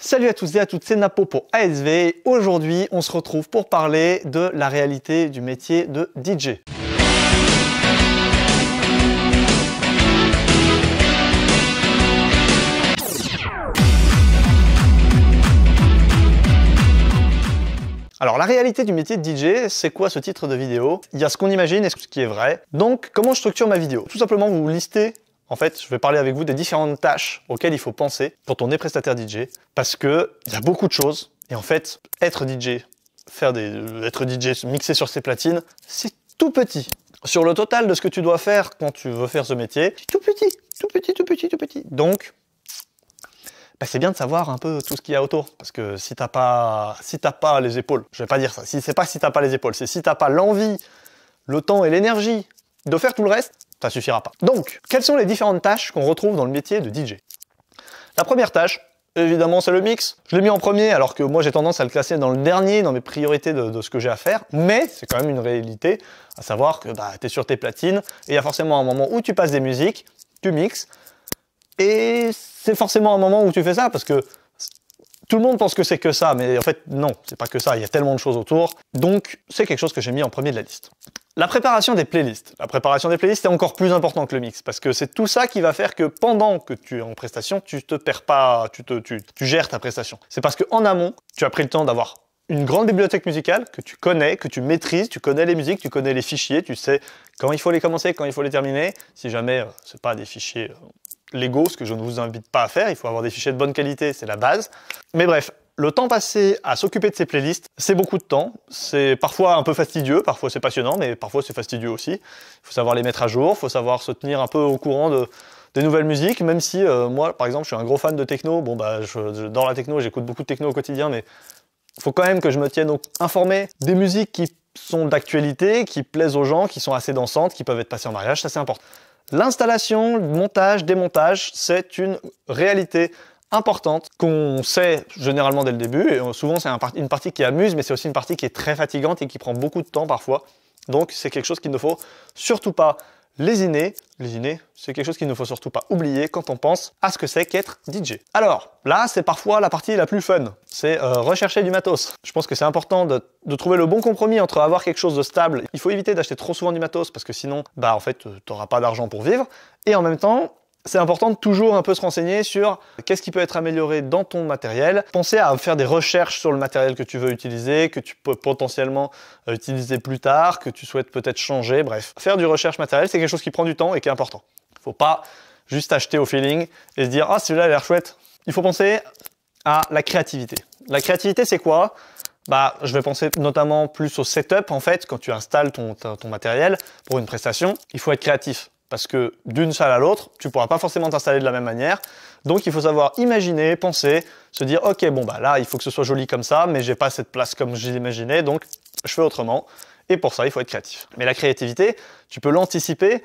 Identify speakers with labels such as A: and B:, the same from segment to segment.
A: Salut à tous et à toutes, c'est Napo pour ASV. Aujourd'hui, on se retrouve pour parler de la réalité du métier de DJ. Alors la réalité du métier de DJ, c'est quoi ce titre de vidéo? Il y a ce qu'on imagine et ce qui est vrai. Donc comment je structure ma vidéo? Tout simplement vous listez, en fait je vais parler avec vous des différentes tâches auxquelles il faut penser quand on est prestataire DJ. Parce que il y a beaucoup de choses et en fait être DJ, être DJ, mixer sur ses platines, c'est tout petit. Sur le total de ce que tu dois faire quand tu veux faire ce métier, c'est tout petit, tout petit, tout petit, tout petit. Donc c'est bien de savoir un peu tout ce qu'il y a autour, parce que si t'as pas les épaules, je vais pas dire ça, c'est pas si t'as pas les épaules, c'est si t'as pas l'envie, le temps et l'énergie de faire tout le reste, ça suffira pas. Donc, quelles sont les différentes tâches qu'on retrouve dans le métier de DJ? La première tâche, évidemment, c'est le mix. Je l'ai mis en premier, alors que moi j'ai tendance à le classer dans le dernier, dans mes priorités de ce que j'ai à faire, mais c'est quand même une réalité, à savoir que t'es sur tes platines, et il y a forcément un moment où tu passes des musiques, tu mixes, et c'est forcément un moment où tu fais ça, parce que tout le monde pense que c'est que ça, mais en fait, non, c'est pas que ça, il y a tellement de choses autour. Donc, c'est quelque chose que j'ai mis en premier de la liste. La préparation des playlists. La préparation des playlists est encore plus important que le mix, parce que c'est tout ça qui va faire que pendant que tu es en prestation, tu te perds pas, tu gères ta prestation. C'est parce qu'en amont, tu as pris le temps d'avoir une grande bibliothèque musicale que tu connais, que tu maîtrises, tu connais les musiques, tu connais les fichiers, tu sais quand il faut les commencer, quand il faut les terminer. Si jamais c'est pas des fichiers Lego, ce que je ne vous invite pas à faire, il faut avoir des fichiers de bonne qualité, c'est la base. Mais bref, le temps passé à s'occuper de ces playlists, c'est beaucoup de temps. C'est parfois un peu fastidieux, parfois c'est passionnant, mais parfois c'est fastidieux aussi. Il faut savoir les mettre à jour, il faut savoir se tenir un peu au courant des nouvelles musiques, même si moi, par exemple, je suis un gros fan de techno. Bon, dans la techno, j'écoute beaucoup de techno au quotidien, mais il faut quand même que je me tienne informé des musiques qui sont d'actualité, qui plaisent aux gens, qui sont assez dansantes, qui peuvent être passées en mariage, ça c'est important. L'installation, le montage, démontage, c'est une réalité importante qu'on sait généralement dès le début, et souvent c'est une partie qui amuse, mais c'est aussi une partie qui est très fatigante et qui prend beaucoup de temps parfois. Donc c'est quelque chose qu'il ne faut surtout pas lésiner, c'est quelque chose qu'il ne faut surtout pas oublier quand on pense à ce que c'est qu'être DJ. Alors, là, c'est parfois la partie la plus fun, c'est rechercher du matos. Je pense que c'est important de trouver le bon compromis entre avoir quelque chose de stable. Il faut éviter d'acheter trop souvent du matos, parce que sinon, en fait, tu n'auras pas d'argent pour vivre. Et en même temps, c'est important de toujours un peu se renseigner sur qu'est-ce qui peut être amélioré dans ton matériel. Pensez à faire des recherches sur le matériel que tu veux utiliser, que tu peux potentiellement utiliser plus tard, que tu souhaites peut-être changer, bref. Faire du recherche matériel, c'est quelque chose qui prend du temps et qui est important. Il ne faut pas juste acheter au feeling et se dire « Ah, celui-là a l'air chouette ». Il faut penser à la créativité. La créativité, c'est quoi? Je vais penser notamment plus au setup, en fait, quand tu installes ton matériel pour une prestation. Il faut être créatif. Parce que d'une salle à l'autre, tu ne pourras pas forcément t'installer de la même manière. Donc il faut savoir imaginer, penser, se dire ok, là il faut que ce soit joli comme ça, mais j'ai pas cette place comme je l'imaginais, donc je fais autrement. Et pour ça, il faut être créatif. Mais la créativité, tu peux l'anticiper.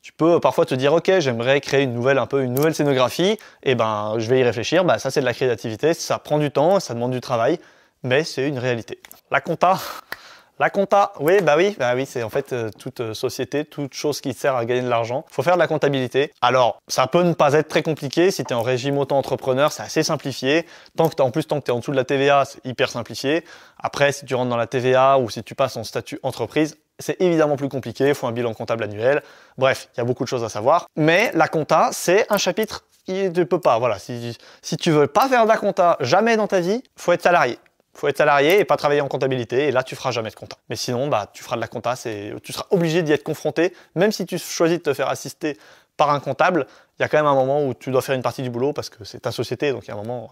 A: Tu peux parfois te dire ok, j'aimerais créer une nouvelle scénographie, et je vais y réfléchir. Ça c'est de la créativité, ça prend du temps, ça demande du travail, mais c'est une réalité. La compta, oui, c'est en fait toute société, toute chose qui sert à gagner de l'argent. Il faut faire de la comptabilité. Alors, ça peut ne pas être très compliqué. Si tu es en régime auto-entrepreneur, c'est assez simplifié. Tant que tu es en dessous de la TVA, c'est hyper simplifié. Après, si tu rentres dans la TVA ou si tu passes en statut entreprise, c'est évidemment plus compliqué. Il faut un bilan comptable annuel. Bref, il y a beaucoup de choses à savoir. Mais la compta, c'est un chapitre. Tu peux pas, voilà. Si tu veux pas faire de la compta jamais dans ta vie, faut être salarié. Il faut être salarié et pas travailler en comptabilité, et là tu feras jamais de compta. Mais sinon, tu feras de la compta, tu seras obligé d'y être confronté, même si tu choisis de te faire assister par un comptable, il y a quand même un moment où tu dois faire une partie du boulot parce que c'est ta société, donc il y a un moment,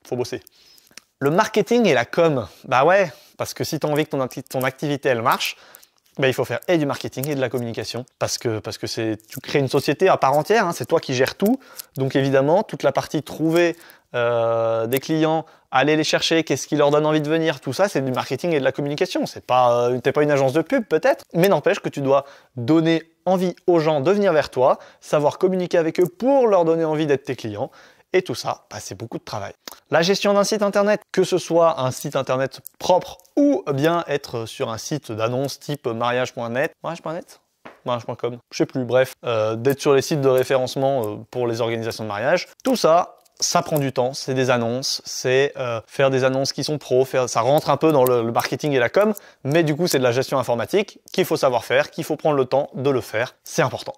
A: il faut bosser. Le marketing et la com, ouais, parce que si tu as envie que ton activité elle marche, il faut faire et du marketing et de la communication, parce que tu crées une société à part entière, c'est toi qui gères tout, donc évidemment toute la partie trouver des clients, aller les chercher, qu'est-ce qui leur donne envie de venir, tout ça c'est du marketing et de la communication. T'es pas une agence de pub peut-être, mais n'empêche que tu dois donner envie aux gens de venir vers toi, savoir communiquer avec eux pour leur donner envie d'être tes clients. Et tout ça, c'est beaucoup de travail. La gestion d'un site internet, que ce soit un site internet propre ou bien être sur un site d'annonce type mariage.net, mariage.com, je sais plus, bref, d'être sur les sites de référencement pour les organisations de mariage, tout ça, ça prend du temps, c'est des annonces, c'est faire des annonces qui sont pros, ça rentre un peu dans le marketing et la com, mais du coup c'est de la gestion informatique qu'il faut savoir faire, qu'il faut prendre le temps de le faire, c'est important.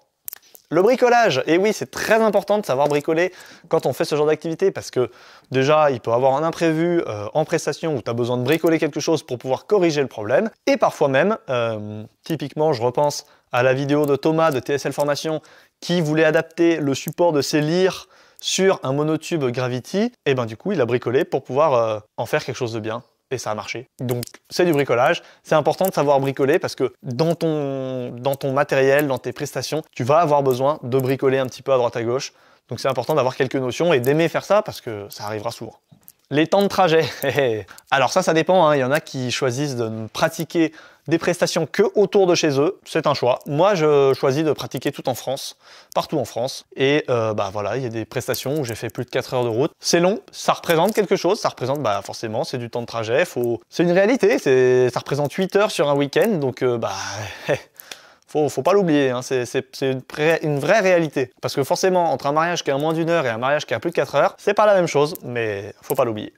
A: Le bricolage, et oui, c'est très important de savoir bricoler quand on fait ce genre d'activité parce que déjà, il peut y avoir un imprévu en prestation où tu as besoin de bricoler quelque chose pour pouvoir corriger le problème. Et parfois même, typiquement, je repense à la vidéo de Thomas de TSL Formation qui voulait adapter le support de ses lyres sur un monotube Gravity. Et ben du coup, il a bricolé pour pouvoir en faire quelque chose de bien. Et ça a marché. Donc c'est du bricolage, c'est important de savoir bricoler parce que dans ton matériel, dans tes prestations, tu vas avoir besoin de bricoler un petit peu à droite à gauche. Donc c'est important d'avoir quelques notions et d'aimer faire ça parce que ça arrivera souvent. Les temps de trajet. Alors ça dépend, hein. Il y en a qui choisissent de ne pratiquer des prestations que autour de chez eux, c'est un choix. Moi, je choisis de pratiquer tout en France, partout en France. Et bah voilà, il y a des prestations où j'ai fait plus de 4 heures de route. C'est long, ça représente quelque chose, ça représente, bah forcément, c'est du temps de trajet. C'est une réalité, ça représente 8 heures sur un week-end, donc faut pas l'oublier, hein. C'est une vraie réalité. Parce que forcément, entre un mariage qui est à moins d'une heure et un mariage qui est à plus de 4 heures, c'est pas la même chose, mais faut pas l'oublier.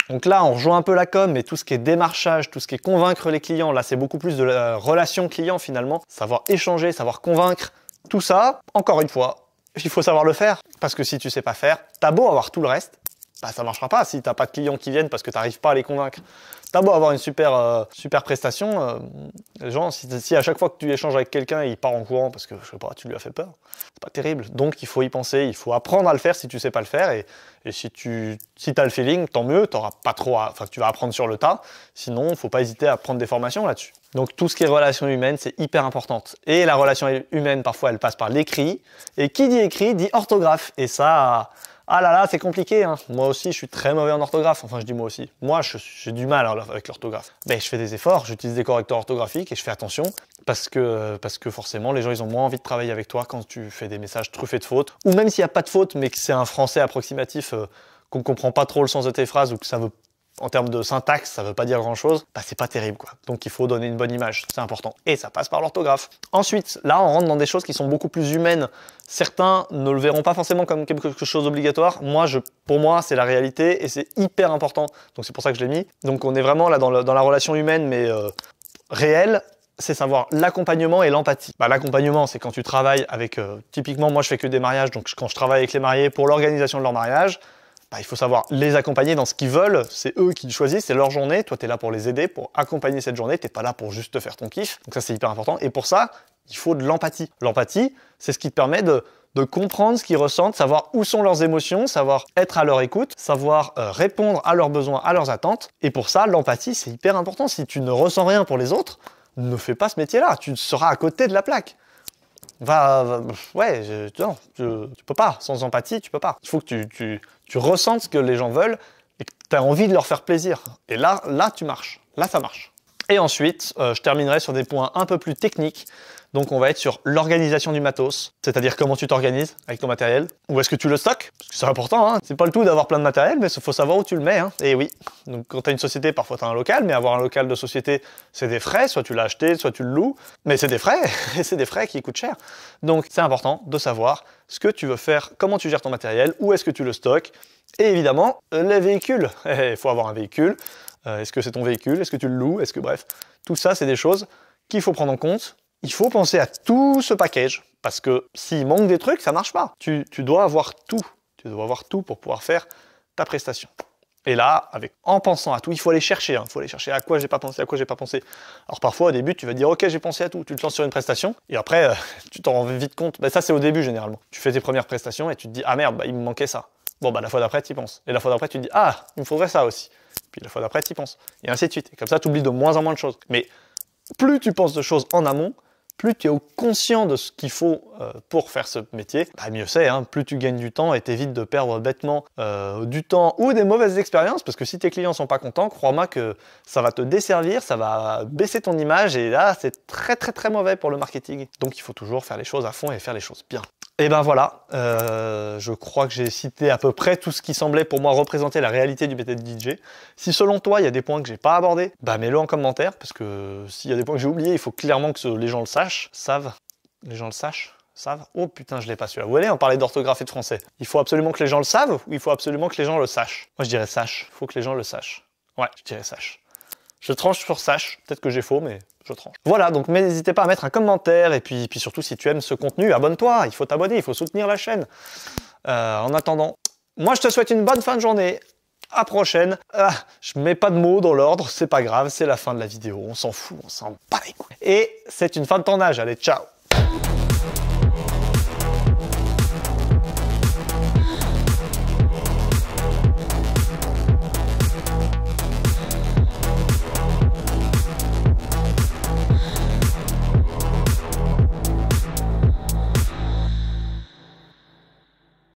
A: Donc là, on rejoint un peu la com, mais tout ce qui est démarchage, tout ce qui est convaincre les clients, là, c'est beaucoup plus de la relation client finalement. Savoir échanger, savoir convaincre, tout ça, encore une fois, il faut savoir le faire. Parce que si tu sais pas faire, t'as beau avoir tout le reste, bah ça marchera pas si t'as pas de clients qui viennent parce que t'arrives pas à les convaincre. T'as beau avoir une super prestation, les gens, si à chaque fois que tu échanges avec quelqu'un, il part en courant parce que, je sais pas, tu lui as fait peur, c'est pas terrible. Donc il faut y penser, il faut apprendre à le faire si tu sais pas le faire. Et si t'as le feeling, tant mieux, tu vas apprendre sur le tas. Sinon, faut pas hésiter à prendre des formations là-dessus. Donc tout ce qui est relation humaine, c'est hyper importante. Et la relation humaine, parfois, elle passe par l'écrit. Et qui dit écrit, dit orthographe. Et ça... Ah là là, c'est compliqué, hein. Moi aussi, je suis très mauvais en orthographe. Enfin, je dis moi aussi. Moi, j'ai du mal avec l'orthographe. Mais je fais des efforts, j'utilise des correcteurs orthographiques et je fais attention parce que forcément, les gens, ils ont moins envie de travailler avec toi quand tu fais des messages truffés de fautes. Ou même s'il n'y a pas de faute, mais que c'est un français approximatif, qu'on ne comprend pas trop le sens de tes phrases ou que ça veut, en termes de syntaxe, ça veut pas dire grand-chose, bah c'est pas terrible, quoi. Donc il faut donner une bonne image, c'est important. Et ça passe par l'orthographe. Ensuite, là, on rentre dans des choses qui sont beaucoup plus humaines. Certains ne le verront pas forcément comme quelque chose d'obligatoire. Pour moi, c'est la réalité et c'est hyper important. Donc c'est pour ça que je l'ai mis. Donc on est vraiment là dans la relation humaine, mais réelle. C'est savoir l'accompagnement et l'empathie. Bah, l'accompagnement, c'est quand tu travailles avec... typiquement, moi, je fais que des mariages. Donc quand je travaille avec les mariés pour l'organisation de leur mariage, bah, il faut savoir les accompagner dans ce qu'ils veulent, c'est eux qui choisissent, c'est leur journée, toi tu es là pour les aider, pour accompagner cette journée, t'es pas là pour juste te faire ton kiff, donc ça c'est hyper important, et pour ça, il faut de l'empathie. L'empathie, c'est ce qui te permet de comprendre ce qu'ils ressentent, savoir où sont leurs émotions, savoir être à leur écoute, savoir répondre à leurs besoins, à leurs attentes, et pour ça, l'empathie c'est hyper important. Si tu ne ressens rien pour les autres, ne fais pas ce métier-là, tu seras à côté de la plaque. Tu peux pas, sans empathie, tu peux pas. Il faut que tu ressentes ce que les gens veulent et que tu as envie de leur faire plaisir. Et là tu marches. Là, ça marche. Et ensuite, je terminerai sur des points un peu plus techniques. Donc, on va être sur l'organisation du matos, c'est-à-dire comment tu t'organises avec ton matériel. Où est-ce que tu le stockes? Parce que c'est important, hein. C'est pas le tout d'avoir plein de matériel, mais il faut savoir où tu le mets, hein. Et oui, donc quand tu as une société, parfois tu as un local, mais avoir un local de société, c'est des frais. Soit tu l'as acheté, soit tu le loues, mais c'est des frais, et c'est des frais qui coûtent cher. Donc, c'est important de savoir ce que tu veux faire, comment tu gères ton matériel, où est-ce que tu le stockes. Et évidemment, les véhicules. Il faut avoir un véhicule. Est-ce que c'est ton véhicule? Est-ce que tu le loues? Est-ce que bref, tout ça, c'est des choses qu'il faut prendre en compte. Il faut penser à tout ce package, parce que s'il manque des trucs, ça marche pas. Tu dois avoir tout. Tu dois avoir tout pour pouvoir faire ta prestation. Et là, en pensant à tout, il faut aller chercher. Il faut aller chercher à quoi j'ai pas pensé, à quoi j'ai pas pensé. Alors parfois, au début, tu vas dire « Ok, j'ai pensé à tout ». Tu te lances sur une prestation, et après, tu t'en rends vite compte. Ça, c'est au début, généralement. Tu fais tes premières prestations, et tu te dis « Ah merde, il me manquait ça ». Bon, la fois d'après, tu y penses. Et la fois d'après, tu te dis « Ah, il me faudrait ça aussi ». Puis la fois d'après, tu y penses. Et ainsi de suite. Et comme ça, tu oublies de moins en moins de choses. Mais plus tu penses de choses en amont, plus tu es conscient de ce qu'il faut pour faire ce métier, mieux c'est, hein. Plus tu gagnes du temps et t'évites de perdre bêtement du temps ou des mauvaises expériences, parce que si tes clients sont pas contents, crois-moi que ça va te desservir, ça va baisser ton image, et là, c'est très très très mauvais pour le marketing. Donc il faut toujours faire les choses à fond et faire les choses bien. Et ben voilà, je crois que j'ai cité à peu près tout ce qui semblait pour moi représenter la réalité du métier de DJ. Si selon toi, il y a des points que j'ai pas abordés, mets-le en commentaire, parce que s'il y a des points que j'ai oubliés, il faut clairement que les gens le sachent, les gens le sachent. Savent. Oh putain, je l'ai pas celui-là. Vous voyez, on parlait d'orthographe et de français. Il faut absolument que les gens le savent ou il faut absolument que les gens le sachent? Moi, je dirais sache. Il faut que les gens le sachent. Ouais, je dirais sache. Je tranche sur sache. Peut-être que j'ai faux, mais je tranche. Voilà, donc n'hésitez pas à mettre un commentaire et puis surtout, si tu aimes ce contenu, abonne-toi. Il faut t'abonner, il faut soutenir la chaîne. En attendant, moi, je te souhaite une bonne fin de journée. À prochaine. Je mets pas de mots dans l'ordre, c'est pas grave, c'est la fin de la vidéo. On s'en fout, on s'en bat les couilles. Et c'est une fin de tournage. Allez, ciao!